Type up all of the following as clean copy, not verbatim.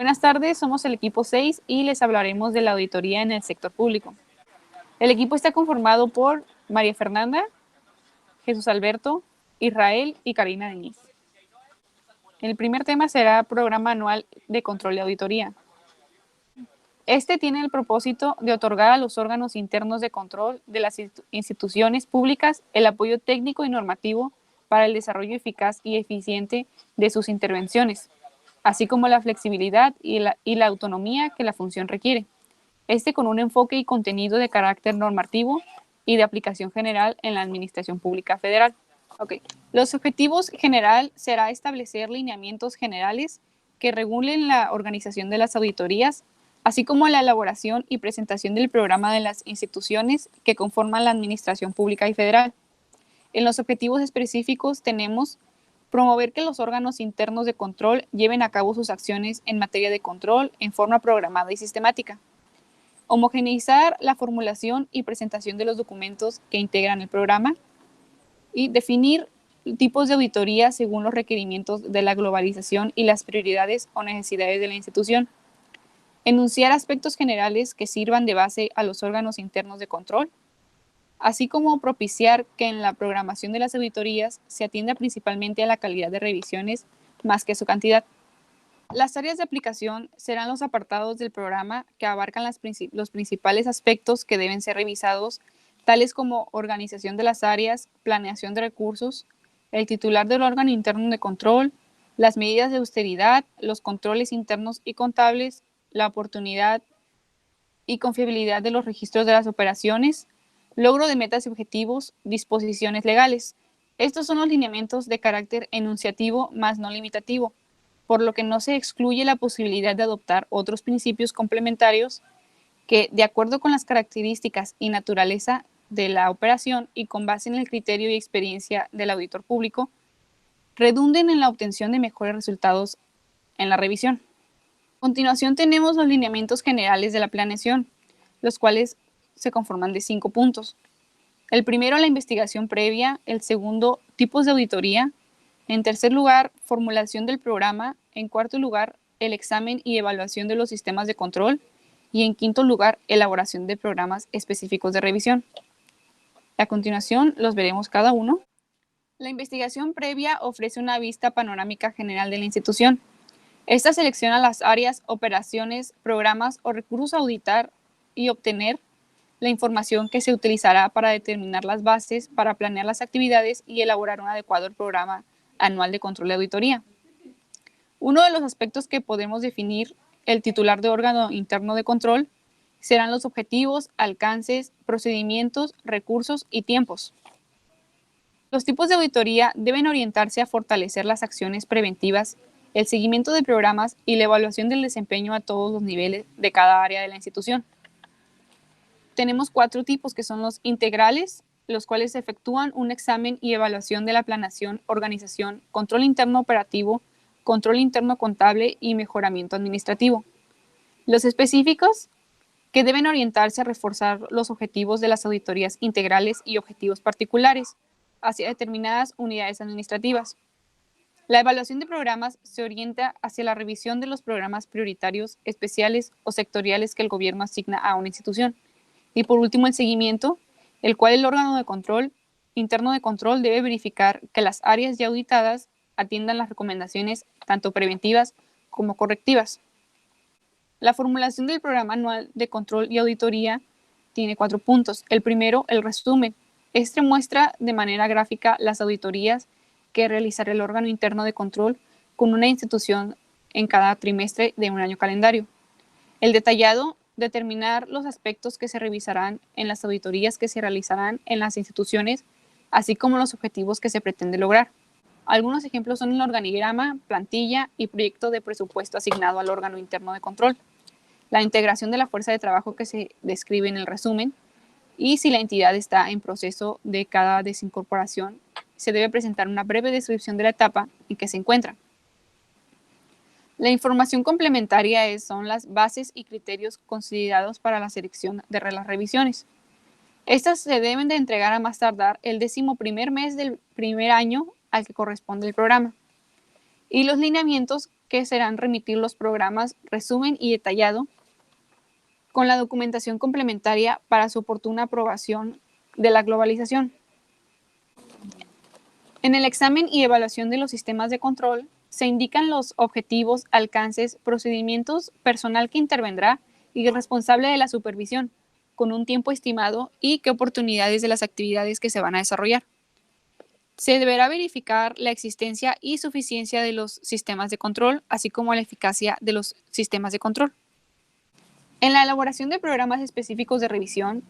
Buenas tardes, somos el equipo 6 y les hablaremos de la auditoría en el sector público. El equipo está conformado por María Fernanda, Jesús Alberto, Israel y Karina Denis. El primer tema será Programa Anual de Control y Auditoría. Este tiene el propósito de otorgar a los órganos internos de control de las instituciones públicas el apoyo técnico y normativo para el desarrollo eficaz y eficiente de sus intervenciones, así como la flexibilidad y la autonomía que la función requiere. Este con un enfoque y contenido de carácter normativo y de aplicación general en la Administración Pública Federal. Okay. Los objetivos general será establecer lineamientos generales que regulen la organización de las auditorías, así como la elaboración y presentación del programa de las instituciones que conforman la Administración Pública y Federal. En los objetivos específicos tenemos promover que los órganos internos de control lleven a cabo sus acciones en materia de control en forma programada y sistemática. Homogeneizar la formulación y presentación de los documentos que integran el programa y definir tipos de auditoría según los requerimientos de la globalización y las prioridades o necesidades de la institución. Enunciar aspectos generales que sirvan de base a los órganos internos de control, así como propiciar que en la programación de las auditorías se atienda principalmente a la calidad de revisiones más que su cantidad. Las áreas de aplicación serán los apartados del programa que abarcan los principales aspectos que deben ser revisados, tales como organización de las áreas, planeación de recursos, el titular del órgano interno de control, las medidas de austeridad, los controles internos y contables, la oportunidad y confiabilidad de los registros de las operaciones, logro de metas y objetivos, disposiciones legales. Estos son los lineamientos de carácter enunciativo más no limitativo, por lo que no se excluye la posibilidad de adoptar otros principios complementarios que, de acuerdo con las características y naturaleza de la operación y con base en el criterio y experiencia del auditor público, redunden en la obtención de mejores resultados en la revisión. A continuación tenemos los lineamientos generales de la planeación, los cuales se conforman de 5 puntos. El primero, la investigación previa. El segundo, tipos de auditoría. En tercer lugar, formulación del programa. En cuarto lugar, el examen y evaluación de los sistemas de control. Y en quinto lugar, elaboración de programas específicos de revisión. A continuación, los veremos cada uno. La investigación previa ofrece una vista panorámica general de la institución. Esta selecciona las áreas, operaciones, programas o recursos a auditar y obtener la información que se utilizará para determinar las bases, para planear las actividades y elaborar un adecuado programa anual de control de auditoría. Uno de los aspectos que podemos definir el titular de órgano interno de control serán los objetivos, alcances, procedimientos, recursos y tiempos. Los tipos de auditoría deben orientarse a fortalecer las acciones preventivas, el seguimiento de programas y la evaluación del desempeño a todos los niveles de cada área de la institución. Tenemos 4 tipos que son los integrales, los cuales efectúan un examen y evaluación de la planeación, organización, control interno operativo, control interno contable y mejoramiento administrativo. Los específicos, que deben orientarse a reforzar los objetivos de las auditorías integrales y objetivos particulares hacia determinadas unidades administrativas. La evaluación de programas se orienta hacia la revisión de los programas prioritarios, especiales o sectoriales que el gobierno asigna a una institución. Y por último, el seguimiento, el cual el órgano de control interno de control debe verificar que las áreas ya auditadas atiendan las recomendaciones tanto preventivas como correctivas. La formulación del programa anual de control y auditoría tiene 4 puntos. El primero, el resumen. Este muestra de manera gráfica las auditorías que realizará el órgano interno de control con una institución en cada trimestre de un año calendario. El detallado, determinar los aspectos que se revisarán en las auditorías que se realizarán en las instituciones, así como los objetivos que se pretende lograr. Algunos ejemplos son el organigrama, plantilla y proyecto de presupuesto asignado al órgano interno de control, la integración de la fuerza de trabajo que se describe en el resumen, y si la entidad está en proceso de cada desincorporación, se debe presentar una breve descripción de la etapa en que se encuentra. La información complementaria son las bases y criterios considerados para la selección de las revisiones. Estas se deben de entregar a más tardar el 11º mes del primer año al que corresponde el programa. Y los lineamientos que serán remitir los programas resumen y detallado con la documentación complementaria para su oportuna aprobación de la globalización. En el examen y evaluación de los sistemas de control se indican los objetivos, alcances, procedimientos, personal que intervendrá y el responsable de la supervisión, con un tiempo estimado y qué oportunidades de las actividades que se van a desarrollar. Se deberá verificar la existencia y suficiencia de los sistemas de control, así como la eficacia de los sistemas de control. En la elaboración de programas específicos de revisión,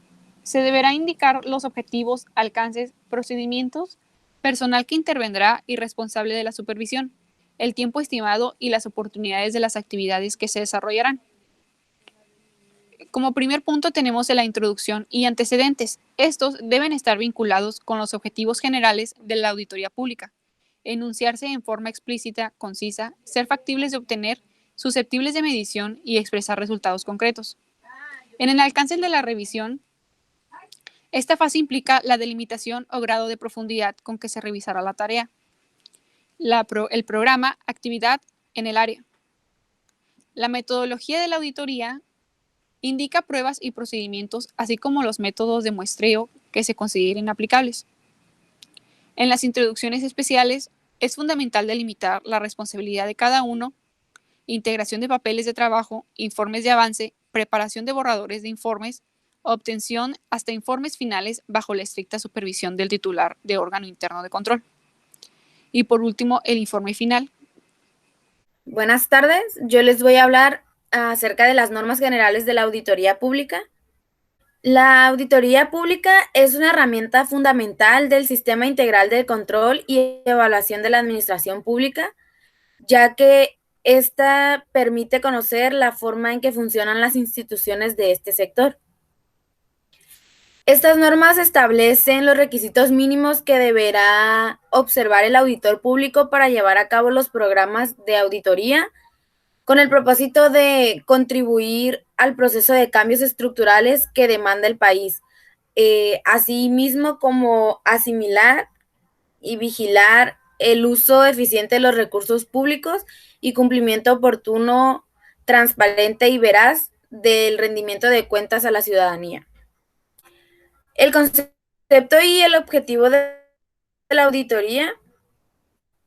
se deberá indicar los objetivos, alcances, procedimientos, personal que intervendrá y responsable de la supervisión, el tiempo estimado y las oportunidades de las actividades que se desarrollarán. Como primer punto tenemos la introducción y antecedentes. Estos deben estar vinculados con los objetivos generales de la auditoría pública, enunciarse en forma explícita, concisa, ser factibles de obtener, susceptibles de medición y expresar resultados concretos. En el alcance de la revisión, esta fase implica la delimitación o grado de profundidad con que se revisará la tarea, el programa, actividad en el área. La metodología de la auditoría indica pruebas y procedimientos, así como los métodos de muestreo que se consideren aplicables. En las introducciones especiales, es fundamental delimitar la responsabilidad de cada uno, integración de papeles de trabajo, informes de avance, preparación de borradores de informes, obtención hasta informes finales bajo la estricta supervisión del titular de órgano interno de control. Y por último, el informe final. Buenas tardes, yo les voy a hablar acerca de las normas generales de la auditoría pública. La auditoría pública es una herramienta fundamental del sistema integral de control y evaluación de la administración pública, ya que esta permite conocer la forma en que funcionan las instituciones de este sector. Estas normas establecen los requisitos mínimos que deberá observar el auditor público para llevar a cabo los programas de auditoría, con el propósito de contribuir al proceso de cambios estructurales que demanda el país, asimismo como asimilar y vigilar el uso eficiente de los recursos públicos y cumplimiento oportuno, transparente y veraz del rendimiento de cuentas a la ciudadanía. El concepto y el objetivo de la auditoría,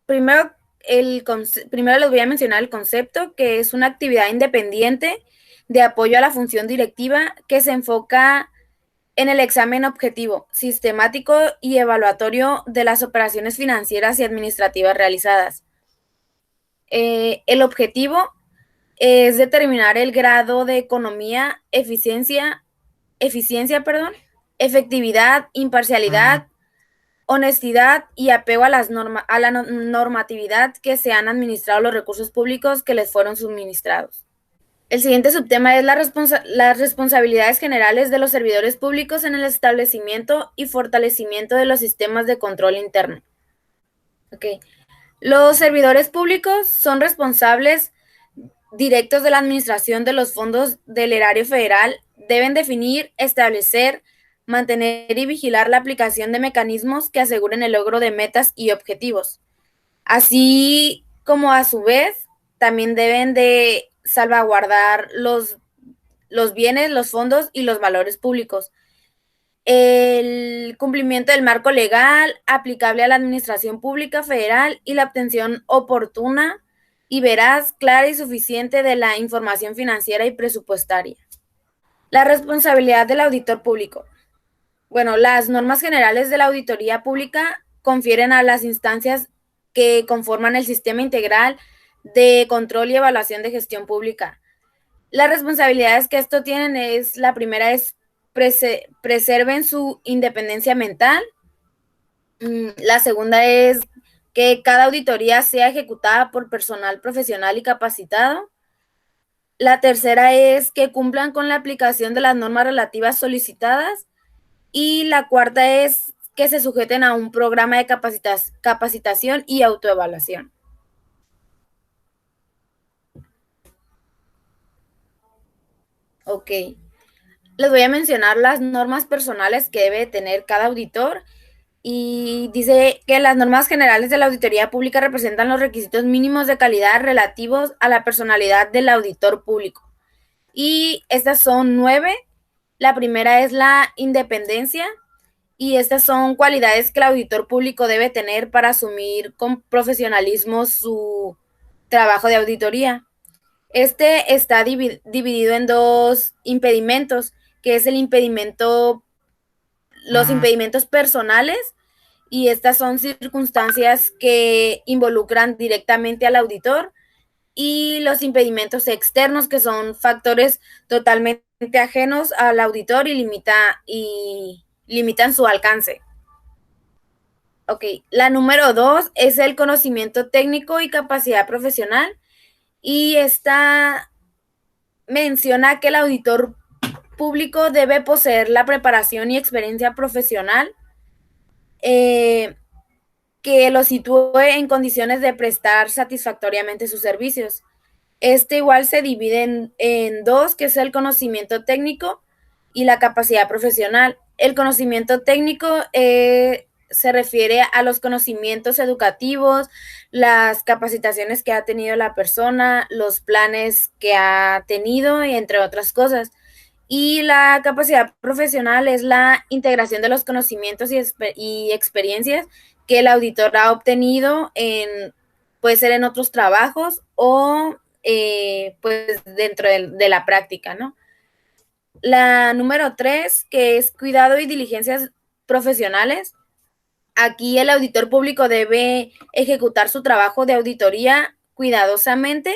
primero les voy a mencionar el concepto, que es una actividad independiente de apoyo a la función directiva que se enfoca en el examen objetivo, sistemático y evaluatorio de las operaciones financieras y administrativas realizadas. El objetivo es determinar el grado de economía, efectividad, imparcialidad, honestidad y apego a la normatividad que se han administrado los recursos públicos que les fueron suministrados. El siguiente subtema es las responsabilidades generales de los servidores públicos en el establecimiento y fortalecimiento de los sistemas de control interno. Okay. Los servidores públicos son responsables directos de la administración de los fondos del erario federal, deben definir, establecer, mantener y vigilar la aplicación de mecanismos que aseguren el logro de metas y objetivos, así como a su vez también deben de salvaguardar los bienes, los fondos y los valores públicos. El cumplimiento del marco legal aplicable a la administración pública federal y la obtención oportuna y veraz, clara y suficiente de la información financiera y presupuestaria. La responsabilidad del auditor público. Bueno, las normas generales de la auditoría pública confieren a las instancias que conforman el sistema integral de control y evaluación de gestión pública. Las responsabilidades que esto tienen es, la primera es preserven su independencia mental. La segunda es que cada auditoría sea ejecutada por personal profesional y capacitado. La tercera es que cumplan con la aplicación de las normas relativas solicitadas. Y la cuarta es que se sujeten a un programa de capacitación y autoevaluación. Ok. Les voy a mencionar las normas personales que debe tener cada auditor. y dice que las normas generales de la auditoría pública representan los requisitos mínimos de calidad relativos a la personalidad del auditor público. Y estas son 9. La primera es la independencia, y estas son cualidades que el auditor público debe tener para asumir con profesionalismo su trabajo de auditoría. Este está dividido en 2 impedimentos, que es los impedimentos personales, y estas son circunstancias que involucran directamente al auditor, y los impedimentos externos, que son factores totalmente ajenos al auditor y limitan su alcance. Ok, la número 2 es el conocimiento técnico y capacidad profesional, y esta menciona que el auditor público debe poseer la preparación y experiencia profesional que lo sitúe en condiciones de prestar satisfactoriamente sus servicios. Este igual se divide en 2, que es el conocimiento técnico y la capacidad profesional. El conocimiento técnico se refiere a los conocimientos educativos, las capacitaciones que ha tenido la persona, los planes que ha tenido, entre otras cosas. Y la capacidad profesional es la integración de los conocimientos y experiencias que el auditor ha obtenido puede ser en otros trabajos o pues dentro de la práctica, ¿no? La número 3, que es cuidado y diligencias profesionales. Aquí el auditor público debe ejecutar su trabajo de auditoría cuidadosamente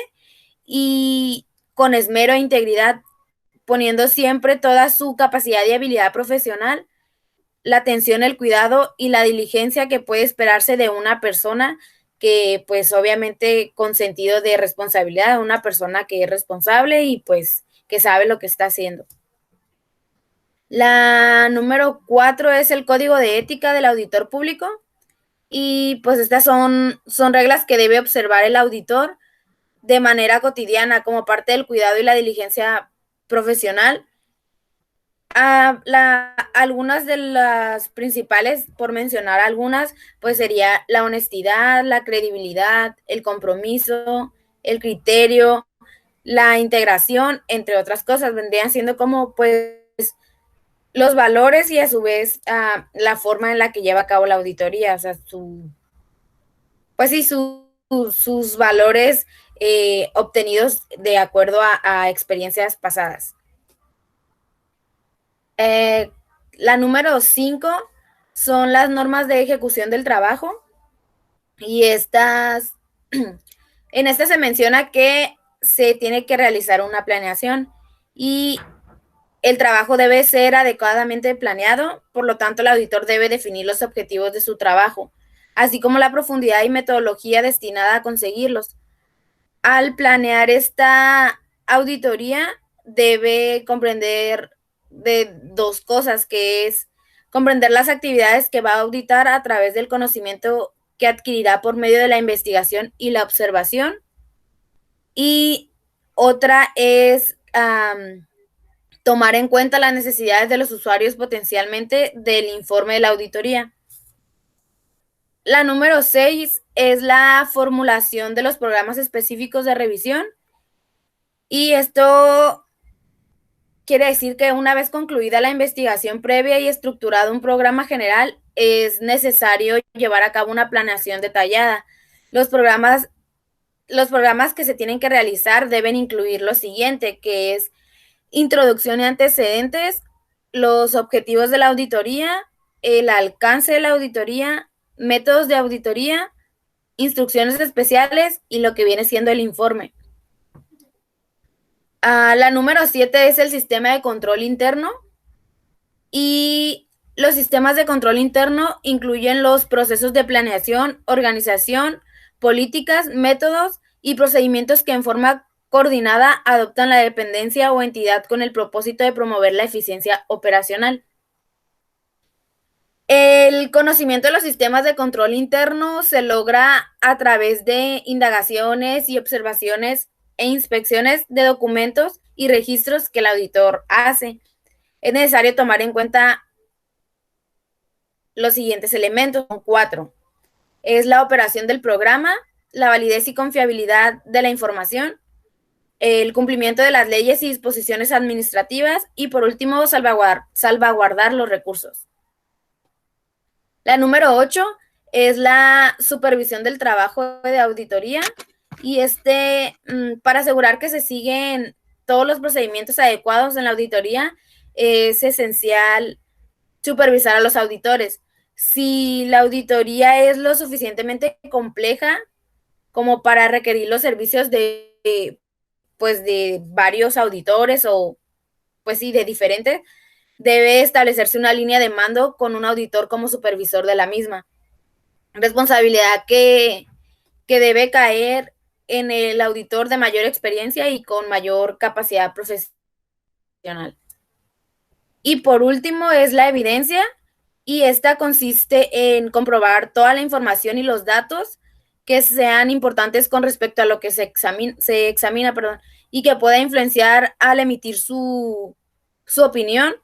y con esmero e integridad, poniendo siempre toda su capacidad y habilidad profesional, la atención, el cuidado y la diligencia que puede esperarse de una persona que, pues, obviamente con sentido de responsabilidad, una persona que es responsable y, pues, que sabe lo que está haciendo. La número 4 es el código de ética del auditor público, y, pues, estas son reglas que debe observar el auditor de manera cotidiana como parte del cuidado y la diligencia profesional. Algunas de las principales, por mencionar algunas, pues sería la honestidad, la credibilidad, el compromiso, el criterio, la integración, entre otras cosas. Vendrían siendo como pues los valores y a su vez la forma en la que lleva a cabo la auditoría, o sea, sus valores obtenidos de acuerdo a experiencias pasadas. La número 5 son las normas de ejecución del trabajo, y en estas se menciona que se tiene que realizar una planeación y el trabajo debe ser adecuadamente planeado, por lo tanto el auditor debe definir los objetivos de su trabajo, así como la profundidad y metodología destinada a conseguirlos. Al planear esta auditoría debe comprender de 2 cosas, que es comprender las actividades que va a auditar a través del conocimiento que adquirirá por medio de la investigación y la observación. Y otra es tomar en cuenta las necesidades de los usuarios potencialmente del informe de la auditoría. La número 6 es la formulación de los programas específicos de revisión, y esto quiere decir que una vez concluida la investigación previa y estructurado un programa general, es necesario llevar a cabo una planeación detallada. Los programas que se tienen que realizar deben incluir lo siguiente, que es introducción y antecedentes, los objetivos de la auditoría, el alcance de la auditoría, métodos de auditoría, instrucciones especiales y lo que viene siendo el informe. La número 7 es el sistema de control interno, y los sistemas de control interno incluyen los procesos de planeación, organización, políticas, métodos y procedimientos que en forma coordinada adoptan la dependencia o entidad con el propósito de promover la eficiencia operacional. El conocimiento de los sistemas de control interno se logra a través de indagaciones y observaciones e inspecciones de documentos y registros que el auditor hace. Es necesario tomar en cuenta los siguientes elementos, son 4. Es la operación del programa, la validez y confiabilidad de la información, el cumplimiento de las leyes y disposiciones administrativas y, por último, salvaguardar los recursos. La número 8 es la supervisión del trabajo de auditoría y para asegurar que se siguen todos los procedimientos adecuados en la auditoría, es esencial supervisar a los auditores. Si la auditoría es lo suficientemente compleja como para requerir los servicios de varios auditores o, pues sí, de diferentes, debe establecerse una línea de mando con un auditor como supervisor de la misma. Responsabilidad que debe caer en el auditor de mayor experiencia y con mayor capacidad profesional. Y por último es la evidencia, y esta consiste en comprobar toda la información y los datos que sean importantes con respecto a lo que se examina, y que pueda influenciar al emitir su opinión.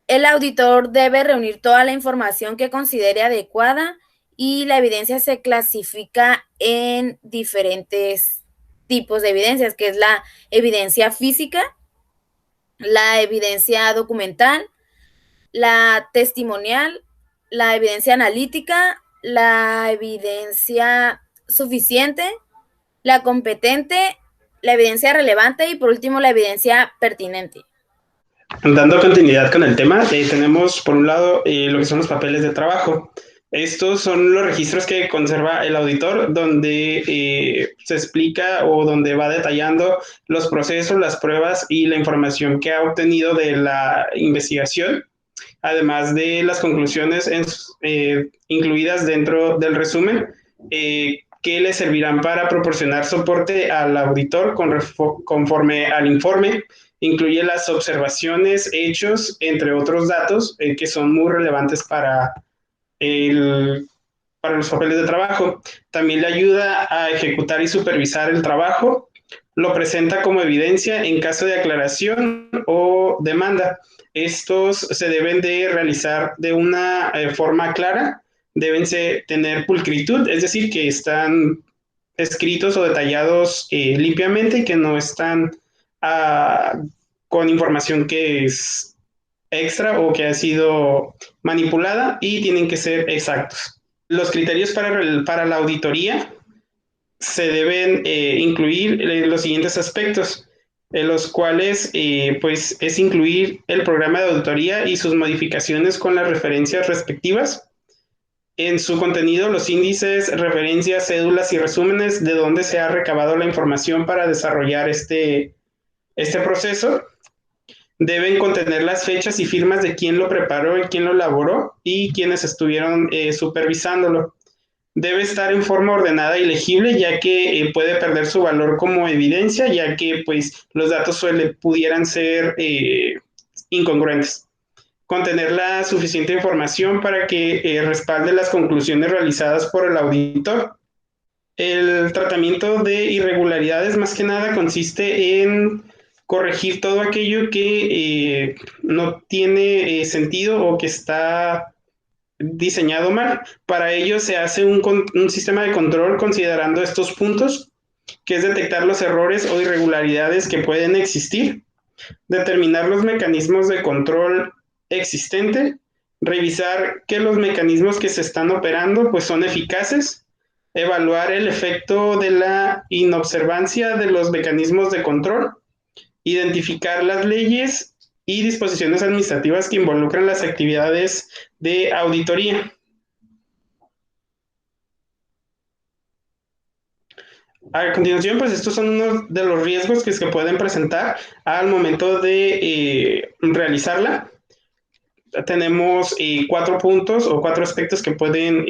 El auditor debe reunir toda la información que considere adecuada, y la evidencia se clasifica en diferentes tipos de evidencias, que es la evidencia física, la evidencia documental, la testimonial, la evidencia analítica, la evidencia suficiente, la competente, la evidencia relevante y, por último, la evidencia pertinente. Dando continuidad con el tema, tenemos por un lado lo que son los papeles de trabajo. Estos son los registros que conserva el auditor, donde se explica o donde va detallando los procesos, las pruebas y la información que ha obtenido de la investigación, además de las conclusiones incluidas dentro del resumen, que le servirán para proporcionar soporte al auditor conforme al informe. Incluye las observaciones, hechos, entre otros datos que son muy relevantes para los papeles de trabajo. También le ayuda a ejecutar y supervisar el trabajo. Lo presenta como evidencia en caso de aclaración o demanda. Estos se deben de realizar de una forma clara, deben tener pulcritud, es decir, que están escritos o detallados limpiamente y que no están con información que es extra o que ha sido manipulada, y tienen que ser exactos. Los criterios para la auditoría se deben incluir los siguientes aspectos, los cuales pues es incluir el programa de auditoría y sus modificaciones con las referencias respectivas. En su contenido, los índices, referencias, cédulas y resúmenes de dónde se ha recabado la información para desarrollar este proceso. Deben contener las fechas y firmas de quién lo preparó y quién lo elaboró y quienes estuvieron supervisándolo. Debe estar en forma ordenada y legible, ya que puede perder su valor como evidencia, ya que pues, los datos pudieran ser incongruentes. Contener la suficiente información para que respalde las conclusiones realizadas por el auditor. El tratamiento de irregularidades, más que nada, consiste en corregir todo aquello que no tiene sentido o que está diseñado mal. Para ello se hace un sistema de control considerando estos puntos, que es detectar los errores o irregularidades que pueden existir, determinar los mecanismos de control existente, revisar que los mecanismos que se están operando pues son eficaces, evaluar el efecto de la inobservancia de los mecanismos de control, identificar las leyes y disposiciones administrativas que involucran las actividades de auditoría. A continuación, pues estos son unos de los riesgos que se pueden presentar al momento de realizarla. Tenemos 4 puntos o 4 aspectos que pueden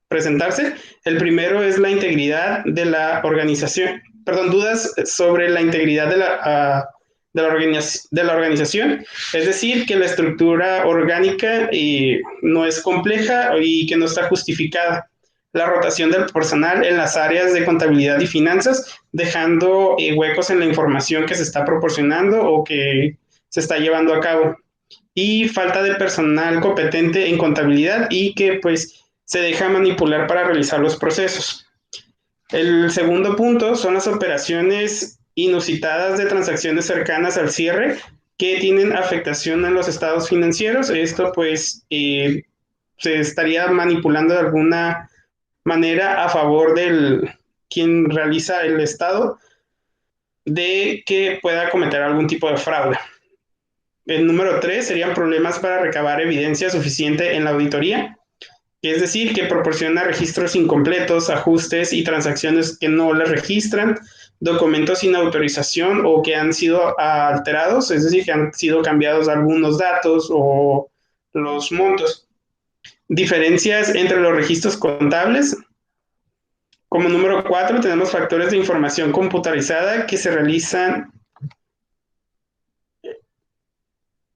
presentarse. El primero es la integridad de la organización. Dudas sobre la integridad de la organización, es decir, que la estructura orgánica no es compleja y que no está justificada. La rotación del personal en las áreas de contabilidad y finanzas, dejando huecos en la información que se está proporcionando o que se está llevando a cabo. y falta de personal competente en contabilidad y que pues se deja manipular para realizar los procesos. El segundo punto son las operaciones inusitadas de transacciones cercanas al cierre que tienen afectación en los estados financieros. Esto pues se estaría manipulando de alguna manera a favor del quien realiza el estado de que pueda cometer algún tipo de fraude. El número 3 serían problemas para recabar evidencia suficiente en la auditoría, es decir, que proporciona registros incompletos, ajustes y transacciones que no les registran, documentos sin autorización o que han sido alterados, es decir, que han sido cambiados algunos datos o los montos. Diferencias entre los registros contables. Como número 4 tenemos factores de información computarizada que se realizan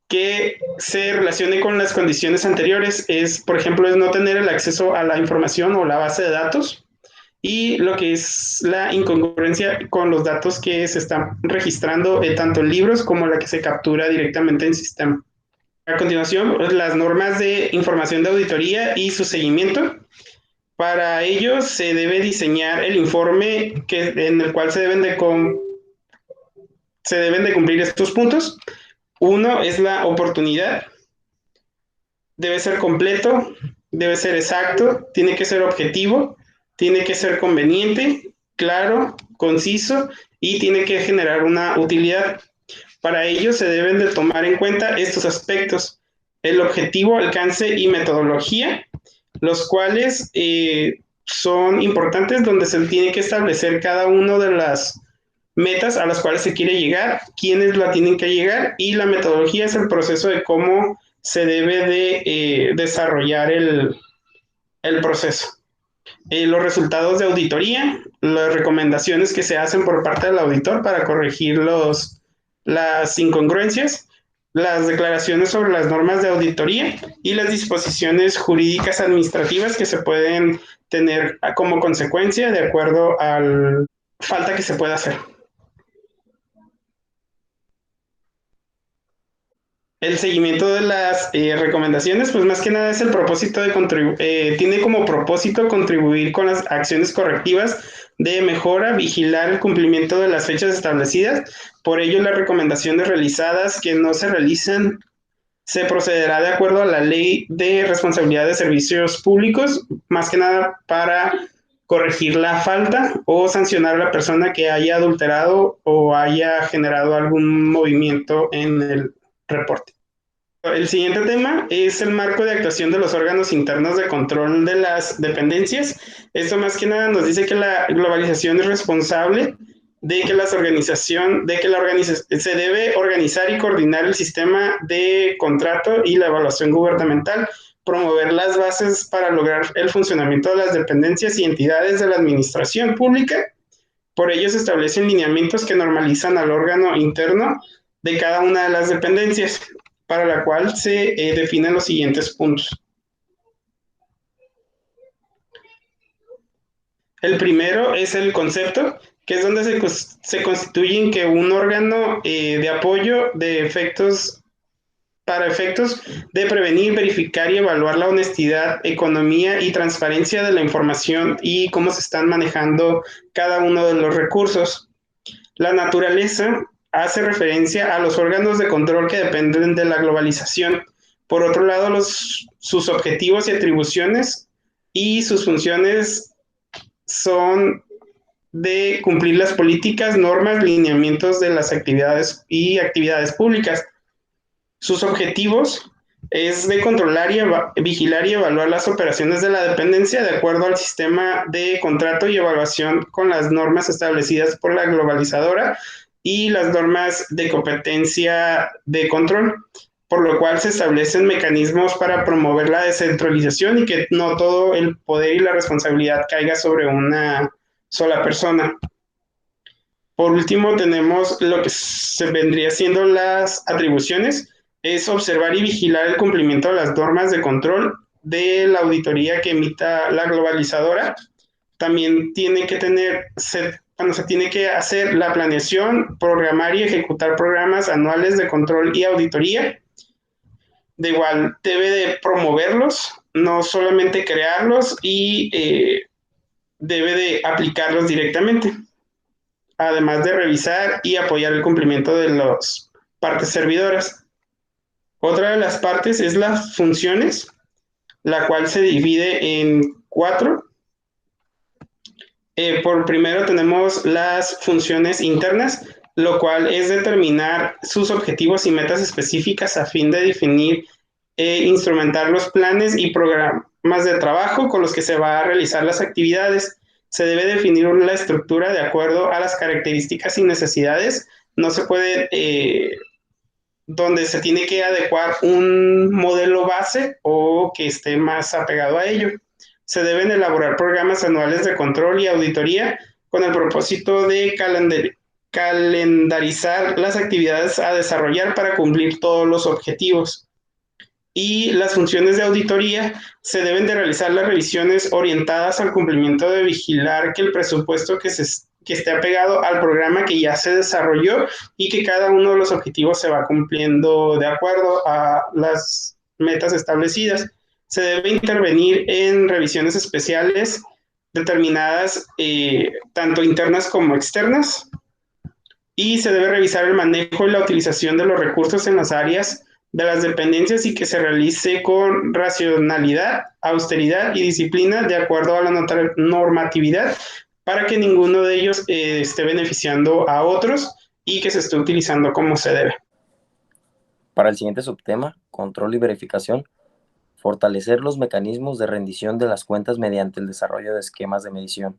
que se relacione con las condiciones anteriores. Por ejemplo, es no tener el acceso a la información o la base de datos y lo que es la incongruencia con los datos que se están registrando tanto en libros como la que se captura directamente en sistema. A continuación, las normas de información de auditoría y su seguimiento. Para ello se debe diseñar el informe en el cual se deben de cumplir estos puntos. Uno es la oportunidad. Debe ser completo, debe ser exacto, tiene que ser objetivo, tiene que ser conveniente, claro, conciso y tiene que generar una utilidad. Para ello se deben de tomar en cuenta estos aspectos: el objetivo, alcance y metodología, los cuales son importantes, donde se tiene que establecer cada una de las metas a las cuales se quiere llegar, quiénes la tienen que llegar, y la metodología es el proceso de cómo se debe de desarrollar el proceso. Los resultados de auditoría, las recomendaciones que se hacen por parte del auditor para corregir las incongruencias, las declaraciones sobre las normas de auditoría y las disposiciones jurídicas administrativas que se pueden tener como consecuencia de acuerdo a la falta que se pueda hacer. El seguimiento de las recomendaciones, pues más que nada es el propósito de tiene como propósito contribuir con las acciones correctivas de mejora, vigilar el cumplimiento de las fechas establecidas. Por ello, las recomendaciones realizadas que no se realicen, se procederá de acuerdo a la Ley de Responsabilidad de Servicios Públicos, más que nada para corregir la falta o sancionar a la persona que haya adulterado o haya generado algún movimiento en el reporte. El siguiente tema es el marco de actuación de los órganos internos de control de las dependencias. Esto más que nada nos dice que la globalización es responsable de que se debe organizar y coordinar el sistema de contrato y la evaluación gubernamental, promover las bases para lograr el funcionamiento de las dependencias y entidades de la administración pública. Por ello se establecen lineamientos que normalizan al órgano interno de cada una de las dependencias, para la cual se definen los siguientes puntos. El primero es el concepto, que es donde se constituyen que un órgano de apoyo para efectos de prevenir, verificar y evaluar la honestidad, economía y transparencia de la información y cómo se están manejando cada uno de los recursos. La naturaleza hace referencia a los órganos de control que dependen de la globalización. Por otro lado, sus objetivos y atribuciones y sus funciones son de cumplir las políticas, normas, lineamientos de las actividades públicas. Sus objetivos es de controlar vigilar y evaluar las operaciones de la dependencia de acuerdo al sistema de contrato y evaluación con las normas establecidas por la globalizadora y las normas de competencia de control, por lo cual se establecen mecanismos para promover la descentralización y que no todo el poder y la responsabilidad caiga sobre una sola persona. Por último, tenemos lo que se vendría siendo las atribuciones, es observar y vigilar el cumplimiento de las normas de control de la auditoría que emita la globalizadora. También se tiene que hacer la planeación, programar y ejecutar programas anuales de control y auditoría. de igual debe de promoverlos, no solamente crearlos, y debe de aplicarlos directamente, además de revisar y apoyar el cumplimiento de las partes servidoras. Otra de las partes es las funciones, la cual se divide en 4. Por primero tenemos las funciones internas, lo cual es determinar sus objetivos y metas específicas a fin de definir e instrumentar los planes y programas de trabajo con los que se va a realizar las actividades. Se debe definir la estructura de acuerdo a las características y necesidades. No se puede, donde se tiene que adecuar un modelo base o que esté más apegado a ello. Se deben elaborar programas anuales de control y auditoría con el propósito de calendarizar las actividades a desarrollar para cumplir todos los objetivos. Y las funciones de auditoría: se deben de realizar las revisiones orientadas al cumplimiento, de vigilar que el presupuesto que esté apegado al programa que ya se desarrolló y que cada uno de los objetivos se va cumpliendo de acuerdo a las metas establecidas. Se debe intervenir en revisiones especiales determinadas, tanto internas como externas, y se debe revisar el manejo y la utilización de los recursos en las áreas de las dependencias y que se realice con racionalidad, austeridad y disciplina de acuerdo a la normatividad, para que ninguno de ellos esté beneficiando a otros y que se esté utilizando como se debe. Para el siguiente subtema, control y verificación, fortalecer los mecanismos de rendición de las cuentas mediante el desarrollo de esquemas de medición.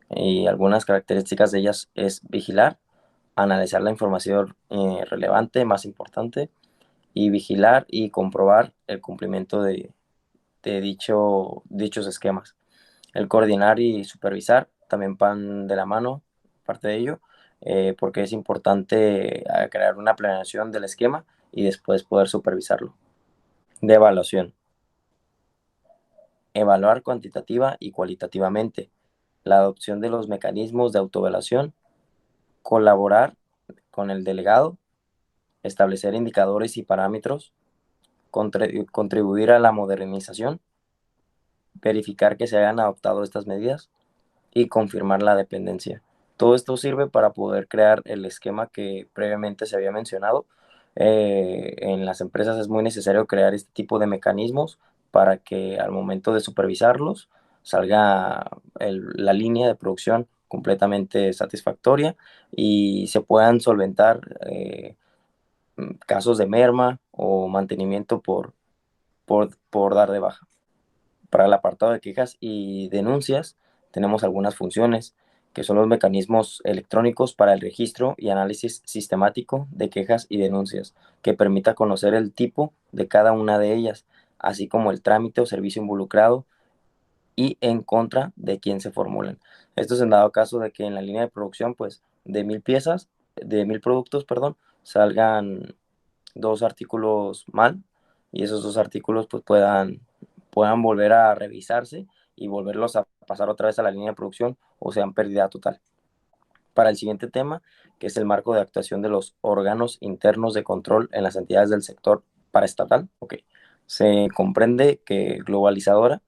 Y algunas características de ellas es vigilar, analizar la información relevante, más importante, y vigilar y comprobar el cumplimiento de dichos esquemas. El coordinar y supervisar también van de la mano, parte de ello, porque es importante crear una planeación del esquema y después poder supervisarlo. De evaluación. Evaluar cuantitativa y cualitativamente. La adopción de los mecanismos de autoevaluación. Colaborar con el delegado. Establecer indicadores y parámetros. Contribuir a la modernización. Verificar que se hayan adoptado estas medidas y confirmar la dependencia. Todo esto sirve para poder crear el esquema que previamente se había mencionado. En las empresas es muy necesario crear este tipo de mecanismos para que al momento de supervisarlos salga la línea de producción completamente satisfactoria y se puedan solventar casos de merma o mantenimiento por dar de baja. Para el apartado de quejas y denuncias, tenemos algunas funciones, que son los mecanismos electrónicos para el registro y análisis sistemático de quejas y denuncias, que permita conocer el tipo de cada una de ellas, así como el trámite o servicio involucrado y en contra de quién se formulan. Esto es en dado caso de que en la línea de producción, pues, de 1000 productos, salgan 2 artículos mal, y esos 2 artículos pues puedan volver a revisarse y volverlos a pasar otra vez a la línea de producción o sean pérdida total. Para el siguiente tema, que es el marco de actuación de los órganos internos de control en las entidades del sector paraestatal, se comprende que globalizadora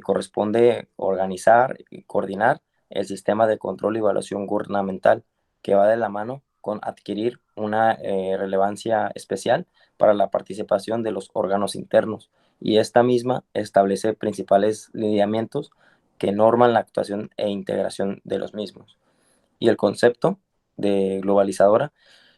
corresponde organizar y coordinar el sistema de control y evaluación gubernamental, que va de la mano con adquirir una relevancia especial para la participación de los órganos internos, y esta misma establece principales lineamientos que norman la actuación e integración de los mismos. Y el concepto de globalizadora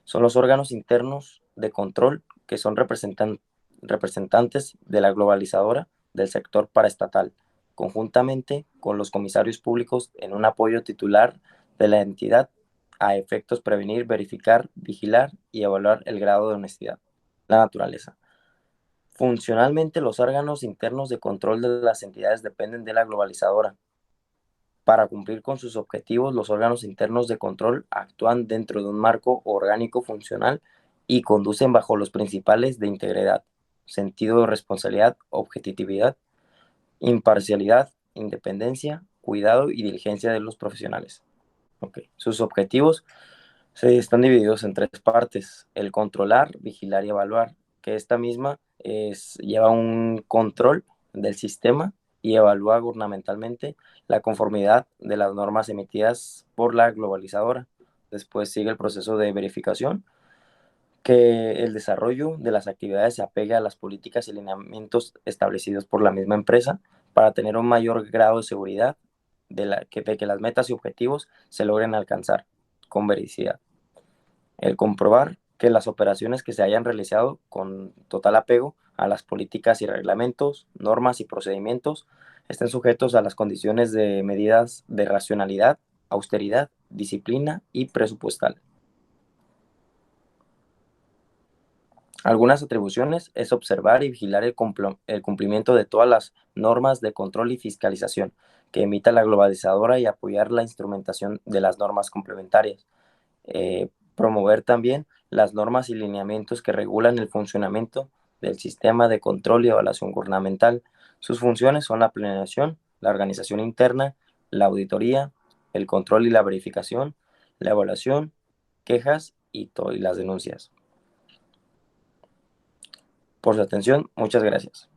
son los órganos internos de control que son representantes de la globalizadora del sector paraestatal, conjuntamente con los comisarios públicos en un apoyo titular de la entidad a efectos prevenir, verificar, vigilar y evaluar el grado de honestidad. La naturaleza. Funcionalmente, los órganos internos de control de las entidades dependen de la globalizadora. Para cumplir con sus objetivos, los órganos internos de control actúan dentro de un marco orgánico funcional y conducen bajo los principales de integridad, sentido de responsabilidad, objetividad, imparcialidad, independencia, cuidado y diligencia de los profesionales. Sus objetivos están divididos en 3 partes: el controlar, vigilar y evaluar. que esta misma lleva un control del sistema y evalúa gubernamentalmente la conformidad de las normas emitidas por la globalizadora. Después sigue el proceso de verificación, que el desarrollo de las actividades se apegue a las políticas y lineamientos establecidos por la misma empresa para tener un mayor grado de seguridad de que las metas y objetivos se logren alcanzar con vericidad. El comprobar que las operaciones que se hayan realizado con total apego a las políticas y reglamentos, normas y procedimientos estén sujetos a las condiciones de medidas de racionalidad, austeridad, disciplina y presupuestal. Algunas atribuciones es observar y vigilar el cumplimiento de todas las normas de control y fiscalización que emita la globalizadora y apoyar la instrumentación de las normas complementarias. Promover también las normas y lineamientos que regulan el funcionamiento del sistema de control y evaluación gubernamental. Sus funciones son la planeación, la organización interna, la auditoría, el control y la verificación, la evaluación, quejas y las denuncias. Por su atención, muchas gracias.